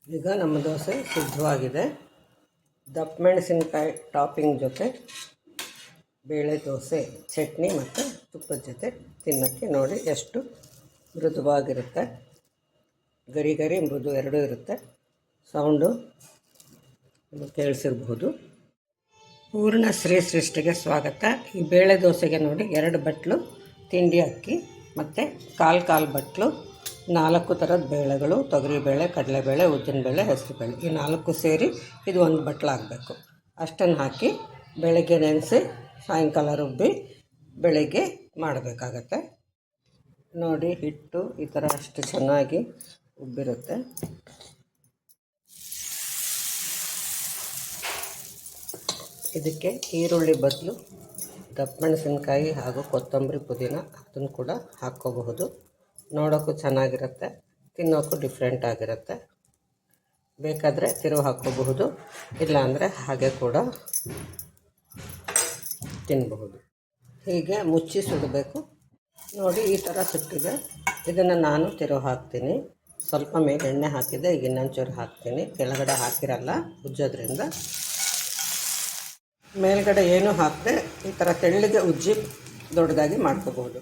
ಈಗ ನಮ್ಮ ದೋಸೆ ಸಿದ್ಧವಾಗಿದೆ. ದಪ್ಪ ಮೆಣಸಿನಕಾಯಿ ಟಾಪಿಂಗ್ ಜೊತೆ ಬೇಳೆ ದೋಸೆ ಚಟ್ನಿ ಮತ್ತು ತುಪ್ಪದ ಜೊತೆ ತಿನ್ನೋಕ್ಕೆ ನೋಡಿ ಎಷ್ಟು ಮೃದುವಾಗಿರುತ್ತೆ. ಗರಿ ಗರಿ ಮೃದು ಎರಡೂ ಇರುತ್ತೆ. ಸೌಂಡು ಕೇಳಿಸಿರ್ಬೋದು. ಪೂರ್ಣ ಶ್ರೀ ಸೃಷ್ಟಿಗೆ ಸ್ವಾಗತ. ಈ ಬೇಳೆ ದೋಸೆಗೆ ನೋಡಿ 2 ಬಟ್ಲು ತಿಂಡಿ ಅಕ್ಕಿ ಮತ್ತು ಕಾಲು ಬಟ್ಲು 4 ಥರದ ಬೇಳೆಗಳು, ತೊಗರಿಬೇಳೆ, ಕಡಲೆಬೇಳೆ, ಉದ್ದಿನಬೇಳೆ, ಹೆಸರುಬೇಳೆ, ಈ 4 ಸೇರಿ ಇದು 1 ಬಟ್ಲಾಗಬೇಕು. ಅಷ್ಟನ್ನು ಹಾಕಿ ಬೆಳಗ್ಗೆ ನೆನೆಸಿ ಸಾಯಂಕಾಲ ರುಬ್ಬಿ ಬೆಳಗ್ಗೆ ಮಾಡಬೇಕಾಗತ್ತೆ. ನೋಡಿ ಹಿಟ್ಟು ಈ ಥರ ಅಷ್ಟು ಚೆನ್ನಾಗಿ ಉಬ್ಬಿರುತ್ತೆ. ಇದಕ್ಕೆ ಈರುಳ್ಳಿ ಬದಲು ದಪ್ಪ ಮೆಣಸಿನ್ಕಾಯಿ ಹಾಗೂ ಕೊತ್ತಂಬರಿ ಪುದೀನ ಅದನ್ನು ಕೂಡ ಹಾಕ್ಕೋಬಹುದು. ನೋಡೋಕ್ಕೂ ಚೆನ್ನಾಗಿರುತ್ತೆ, ತಿನ್ನೋಕ್ಕೂ ಡಿಫ್ರೆಂಟ್ ಆಗಿರುತ್ತೆ. ಬೇಕಾದರೆ ತಿರುವು ಹಾಕ್ಕೋಬಹುದು, ಇಲ್ಲಾಂದರೆ ಹಾಗೆ ಕೂಡ ತಿನ್ನಬಹುದು. ಹೀಗೆ ಮುಚ್ಚಿ ಸುಡಬೇಕು. ನೋಡಿ ಈ ಥರ ಸುಟ್ಟಿದೆ. ಇದನ್ನು ನಾನು ತಿರುವು ಹಾಕ್ತೀನಿ. ಸ್ವಲ್ಪ ಮೇಲೆ ಎಣ್ಣೆ ಹಾಕಿದೆ, ಈಗ ಇನ್ನೊಂಚೂರು ಹಾಕ್ತೀನಿ. ಕೆಳಗಡೆ ಹಾಕಿರಲ್ಲ ಉಜ್ಜೋದ್ರಿಂದ. ಮೇಲ್ಗಡೆ ಏನೂ ಹಾಕದೆ ಈ ಥರ ತೆಳ್ಳಗೆ ಉಜ್ಜಿ ದೊಡ್ಡದಾಗಿ ಮಾಡ್ಕೋಬೋದು.